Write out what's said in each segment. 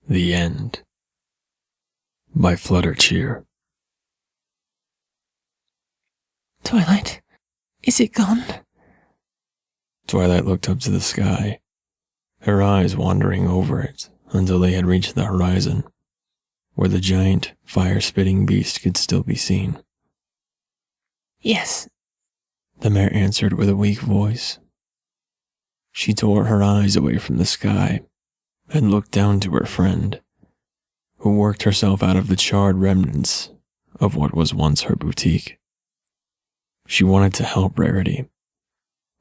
The End by Fluttercheer. Twilight, is it gone? Twilight looked up to the sky, her eyes wandering over it until they had reached the horizon, where the giant, fire-spitting beast could still be seen. Yes, the mare answered with a weak voice. She tore her eyes away from the sky and looked down to her friend, who worked herself out of the charred remnants of what was once her boutique. She wanted to help Rarity,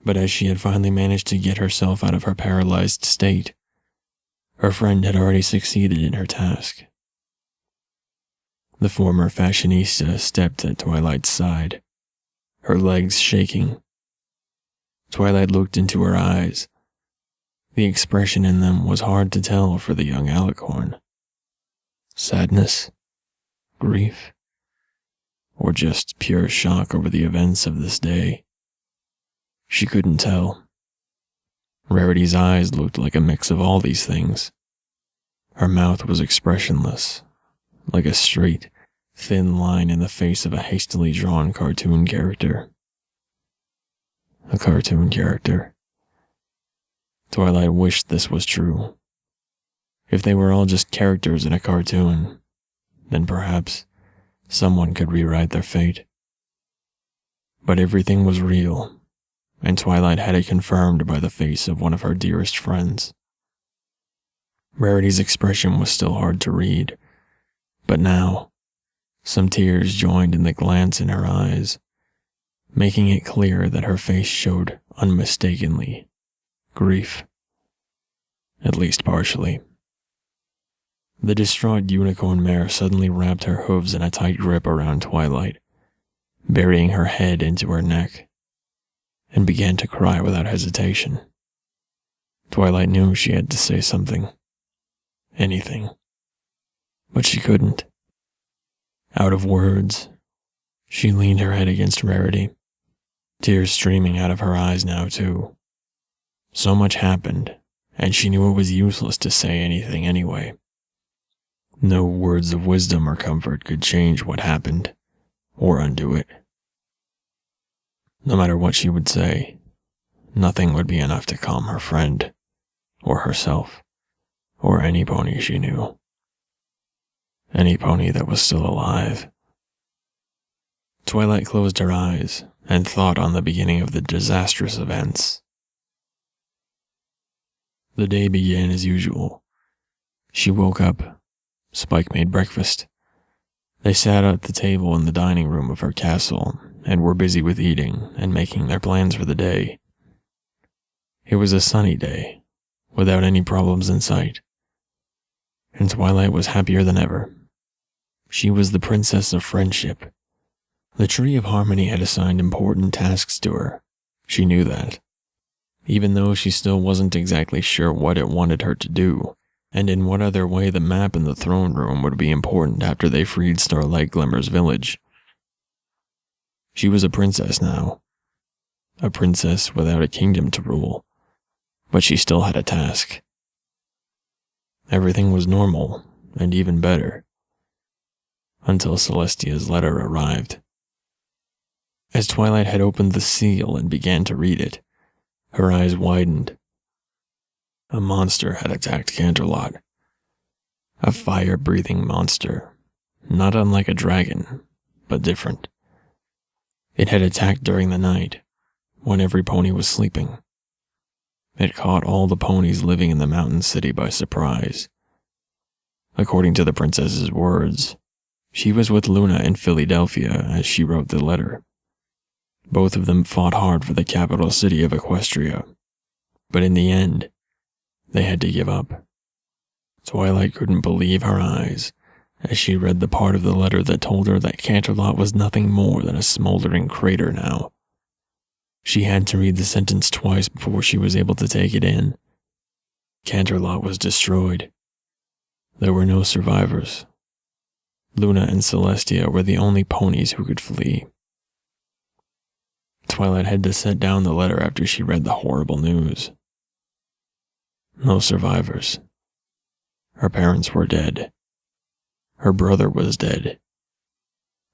but as she had finally managed to get herself out of her paralyzed state, her friend had already succeeded in her task. The former fashionista stepped at Twilight's side, her legs shaking. Twilight looked into her eyes. The expression in them was hard to tell for the young alicorn. Sadness, grief, or just pure shock over the events of this day. She couldn't tell. Rarity's eyes looked like a mix of all these things. Her mouth was expressionless, like a straight, thin line in the face of a hastily drawn cartoon character. A cartoon character. Twilight wished this was true. If they were all just characters in a cartoon, then perhaps someone could rewrite their fate. But everything was real, and Twilight had it confirmed by the face of one of her dearest friends. Rarity's expression was still hard to read, but now, some tears joined in the glance in her eyes, making it clear that her face showed unmistakably grief, at least partially. The distraught unicorn mare suddenly wrapped her hooves in a tight grip around Twilight, burying her head into her neck, and began to cry without hesitation. Twilight knew she had to say something, anything, but she couldn't. Out of words, she leaned her head against Rarity, tears streaming out of her eyes now too. So much happened, and she knew it was useless to say anything anyway. No words of wisdom or comfort could change what happened, or undo it. No matter what she would say, nothing would be enough to calm her friend, or herself, or any pony she knew. Any pony that was still alive. Twilight closed her eyes and thought on the beginning of the disastrous events. The day began as usual. She woke up. Spike made breakfast. They sat at the table in the dining room of her castle and were busy with eating and making their plans for the day. It was a sunny day, without any problems in sight, and Twilight was happier than ever. She was the princess of friendship. The Tree of Harmony had assigned important tasks to her. She knew that, even though she still wasn't exactly sure what it wanted her to do, and in what other way the map in the throne room would be important after they freed Starlight Glimmer's village. She was a princess now, a princess without a kingdom to rule, but she still had a task. Everything was normal, and even better, until Celestia's letter arrived. As Twilight had opened the seal and began to read it, her eyes widened. A monster had attacked Canterlot. A fire-breathing monster, not unlike a dragon, but different. It had attacked during the night, when every pony was sleeping. It caught all the ponies living in the mountain city by surprise. According to the princess's words, she was with Luna in Philadelphia as she wrote the letter. Both of them fought hard for the capital city of Equestria, but in the end, they had to give up. Twilight couldn't believe her eyes as she read the part of the letter that told her that Canterlot was nothing more than a smoldering crater now. She had to read the sentence twice before she was able to take it in. Canterlot was destroyed. There were no survivors. Luna and Celestia were the only ponies who could flee. Twilight had to set down the letter after she read the horrible news. No survivors. Her parents were dead. Her brother was dead.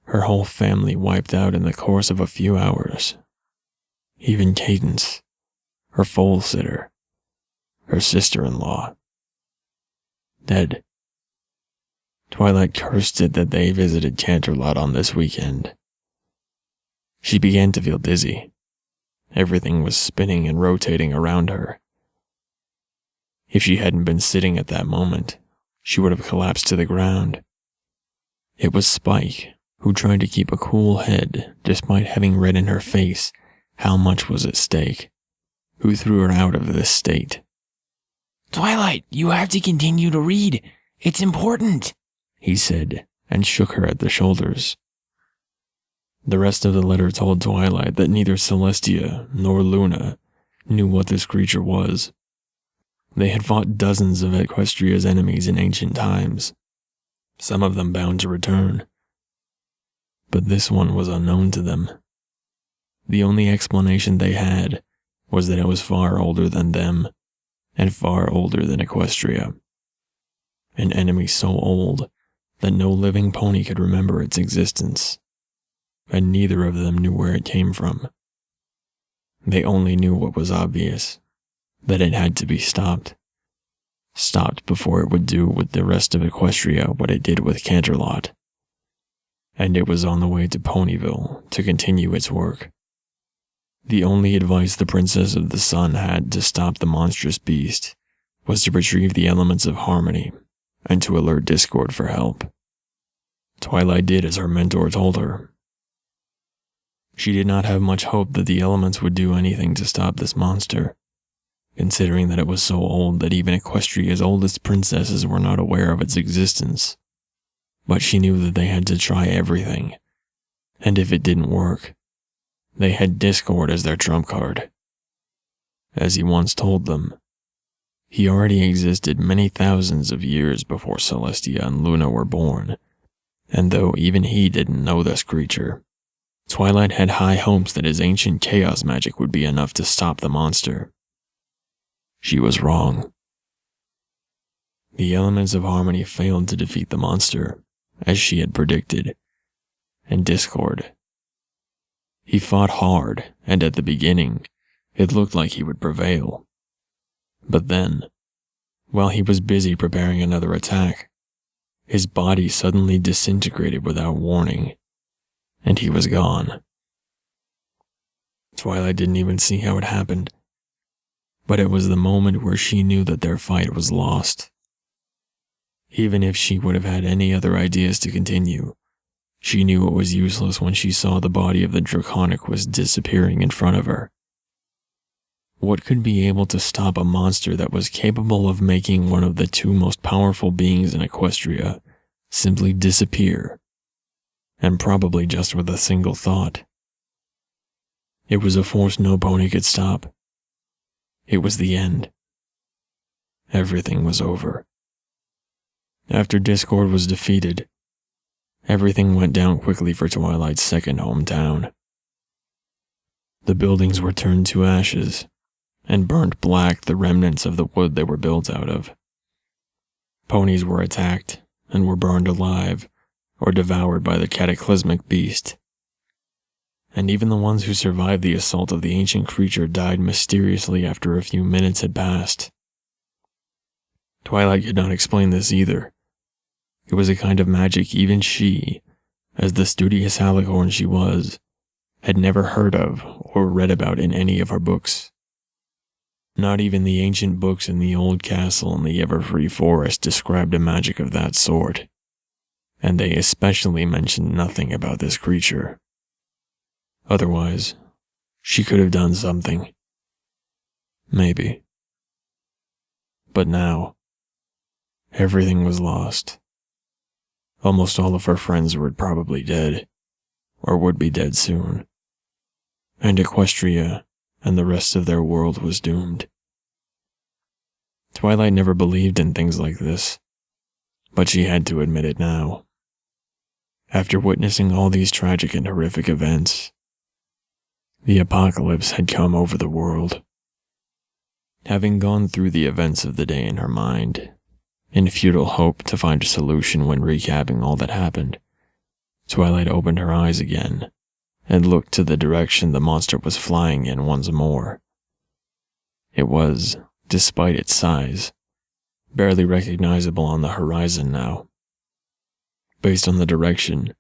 Her whole family wiped out in the course of a few hours. Even Cadence, her foal sitter, her sister-in-law. Dead. Twilight cursed it that they visited Canterlot on this weekend. She began to feel dizzy. Everything was spinning and rotating around her. If she hadn't been sitting at that moment, she would have collapsed to the ground. It was Spike, who tried to keep a cool head despite having read in her face how much was at stake, who threw her out of this state. Twilight, you have to continue to read. It's important, he said, and shook her at the shoulders. The rest of the letter told Twilight that neither Celestia nor Luna knew what this creature was. They had fought dozens of Equestria's enemies in ancient times, some of them bound to return. But this one was unknown to them. The only explanation they had was that it was far older than them, and far older than Equestria. An enemy so old that no living pony could remember its existence, and neither of them knew where it came from. They only knew what was obvious, that it had to be stopped. Stopped before it would do with the rest of Equestria what it did with Canterlot. And it was on the way to Ponyville to continue its work. The only advice the Princess of the Sun had to stop the monstrous beast was to retrieve the elements of harmony and to alert Discord for help. Twilight did as her mentor told her. She did not have much hope that the elements would do anything to stop this monster, considering that it was so old that even Equestria's oldest princesses were not aware of its existence. But she knew that they had to try everything, and if it didn't work, they had Discord as their trump card. As he once told them, he already existed many thousands of years before Celestia and Luna were born, and though even he didn't know this creature, Twilight had high hopes that his ancient chaos magic would be enough to stop the monster. She was wrong. The elements of harmony failed to defeat the monster, as she had predicted, and Discord. He fought hard, and at the beginning, it looked like he would prevail. But then, while he was busy preparing another attack, his body suddenly disintegrated without warning, and he was gone. Twilight didn't even see how it happened, but it was the moment where she knew that their fight was lost. Even if she would have had any other ideas to continue, she knew it was useless when she saw the body of the Draconic disappearing in front of her. What could be able to stop a monster that was capable of making one of the two most powerful beings in Equestria simply disappear, and probably just with a single thought? It was a force no pony could stop. It was the end. Everything was over. After Discord was defeated, everything went down quickly for Twilight's second hometown. The buildings were turned to ashes, and burnt black the remnants of the wood they were built out of. Ponies were attacked, and were burned alive, or devoured by the cataclysmic beast. And even the ones who survived the assault of the ancient creature died mysteriously after a few minutes had passed. Twilight could not explain this either. It was a kind of magic even she, as the studious alicorn she was, had never heard of or read about in any of her books. Not even the ancient books in the old castle in the Everfree Forest described a magic of that sort, and they especially mentioned nothing about this creature. Otherwise, she could have done something. Maybe. But now, everything was lost. Almost all of her friends were probably dead, or would be dead soon, and Equestria and the rest of their world was doomed. Twilight never believed in things like this, but she had to admit it now. After witnessing all these tragic and horrific events, the apocalypse had come over the world. Having gone through the events of the day in her mind, In futile hope to find a solution when recapping all that happened, Twilight opened her eyes again and looked to the direction the monster was flying in once more. It was, despite its size, barely recognizable on the horizon now. Based on the direction,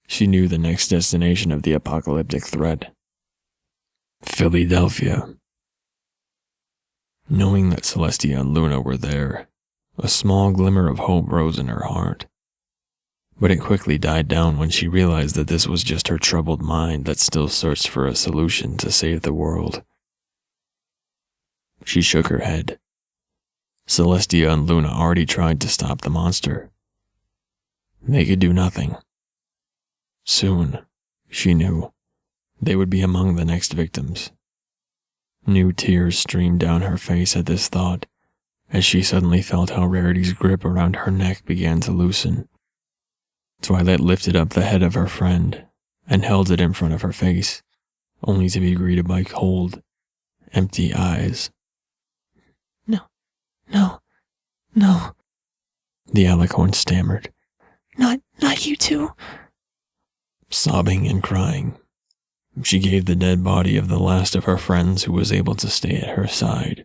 she knew the next destination of the apocalyptic threat. Philadelphia. Knowing that Celestia and Luna were there, a small glimmer of hope rose in her heart. But it quickly died down when she realized that this was just her troubled mind that still searched for a solution to save the world. She shook her head. Celestia and Luna already tried to stop the monster. They could do nothing. Soon, she knew, they would be among the next victims. New tears streamed down her face at this thought, as she suddenly felt how Rarity's grip around her neck began to loosen. Twilight lifted up the head of her friend and held it in front of her face, only to be greeted by cold, empty eyes. No, the alicorn stammered, not you two. sobbing and crying. She gave the dead body of the last of her friends who was able to stay at her side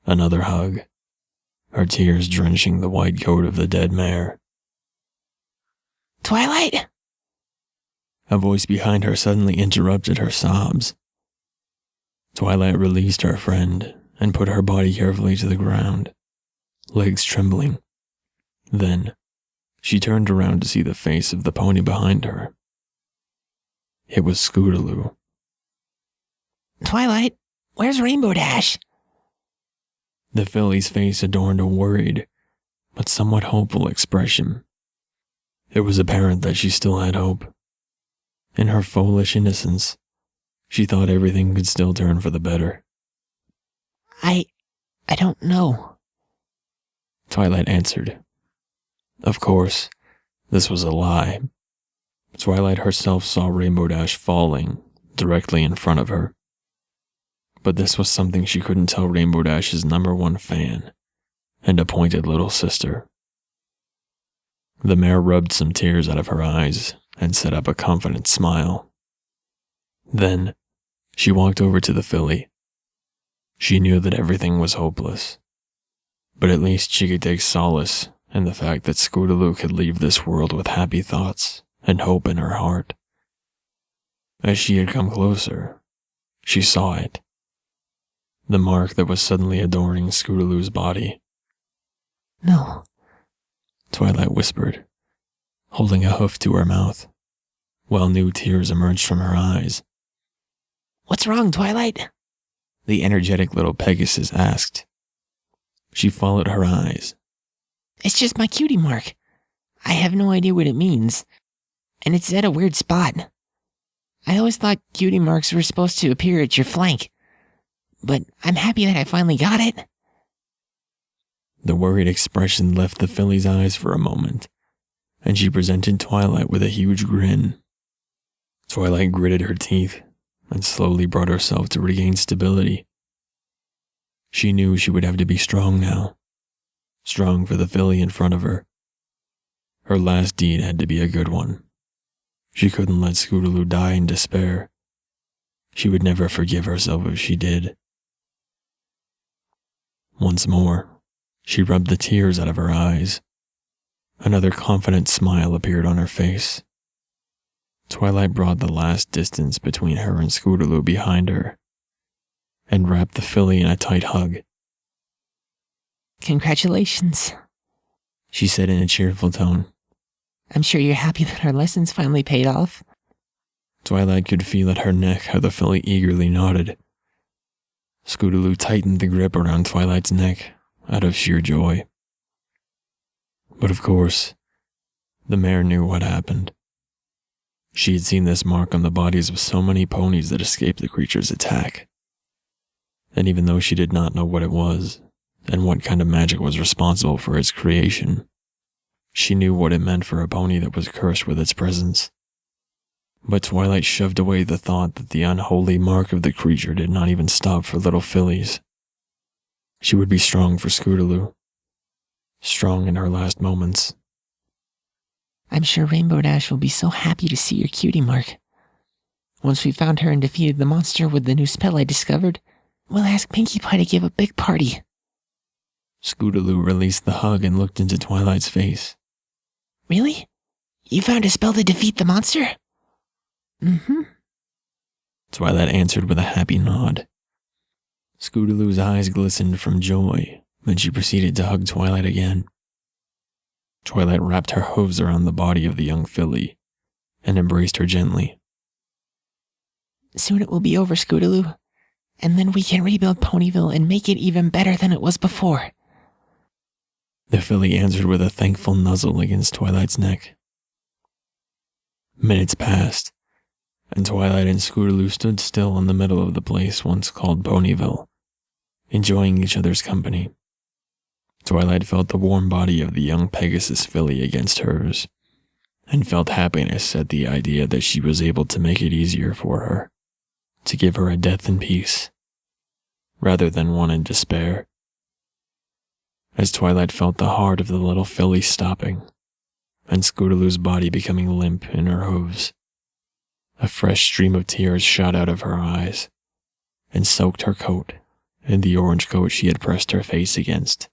another hug, her tears drenching the white coat of the dead mare. Twilight? A voice behind her suddenly interrupted her sobs. Twilight released her friend and put her body carefully to the ground, legs trembling. Then, she turned around to see the face of the pony behind her. It was Scootaloo. Twilight, where's Rainbow Dash? The filly's face adorned a worried, but somewhat hopeful expression. It was apparent that she still had hope. In her foolish innocence, she thought everything could still turn for the better. I don't know, Twilight answered. Of course, this was a lie. Twilight herself saw Rainbow Dash falling directly in front of her. But this was something she couldn't tell Rainbow Dash's #1 fan and appointed little sister. The mare rubbed some tears out of her eyes and set up a confident smile. Then, she walked over to the filly. She knew that everything was hopeless, but at least she could take solace in the fact that Scootaloo could leave this world with happy thoughts and hope in her heart. As she had come closer, she saw it. The mark that was suddenly adorning Scootaloo's body. No, Twilight whispered, holding a hoof to her mouth, while new tears emerged from her eyes. What's wrong, Twilight? The energetic little Pegasus asked. She followed her eyes. It's just my cutie mark. I have no idea what it means, and it's at a weird spot. I always thought cutie marks were supposed to appear at your flank, but I'm happy that I finally got it. The worried expression left the filly's eyes for a moment, and she presented Twilight with a huge grin. Twilight gritted her teeth and slowly brought herself to regain stability. She knew she would have to be strong now, strong for the filly in front of her. Her last deed had to be a good one. She couldn't let Scootaloo die in despair. She would never forgive herself if she did. Once more, she rubbed the tears out of her eyes. Another confident smile appeared on her face. Twilight brought the last distance between her and Scootaloo behind her, and wrapped the filly in a tight hug. Congratulations, she said in a cheerful tone. I'm sure you're happy that our lessons finally paid off. Twilight could feel at her neck how the filly eagerly nodded. Scootaloo tightened the grip around Twilight's neck out of sheer joy. But of course, the mare knew what happened. She had seen this mark on the bodies of so many ponies that escaped the creature's attack. And even though she did not know what it was, and what kind of magic was responsible for its creation, she knew what it meant for a pony that was cursed with its presence. But Twilight shoved away the thought that the unholy mark of the creature did not even stop for little fillies. She would be strong for Scootaloo, strong in her last moments. I'm sure Rainbow Dash will be so happy to see your cutie mark. Once we found her and defeated the monster with the new spell I discovered, we'll ask Pinkie Pie to give a big party. Scootaloo released the hug and looked into Twilight's face. Really? You found a spell to defeat the monster? Mm-hmm. Twilight answered with a happy nod. Scootaloo's eyes glistened from joy, but she proceeded to hug Twilight again. Twilight wrapped her hooves around the body of the young filly and embraced her gently. Soon it will be over, Scootaloo, and then we can rebuild Ponyville and make it even better than it was before. The filly answered with a thankful nuzzle against Twilight's neck. Minutes passed, and Twilight and Scootaloo stood still in the middle of the place once called Ponyville, enjoying each other's company. Twilight felt the warm body of the young Pegasus filly against hers, and felt happiness at the idea that she was able to make it easier for her, to give her a death in peace, rather than one in despair. As Twilight felt the heart of the little filly stopping, and Scootaloo's body becoming limp in her hooves, a fresh stream of tears shot out of her eyes, and soaked her coat and the orange coat she had pressed her face against.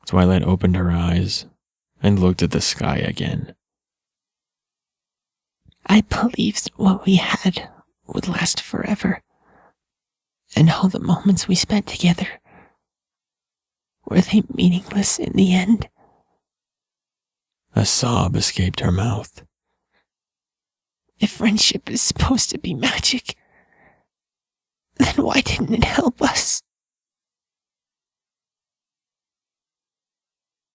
Twilight opened her eyes and looked at the sky again. I believed what we had would last forever, and all the moments we spent together, were they meaningless in the end? A sob escaped her mouth. If friendship is supposed to be magic, then why didn't it help us?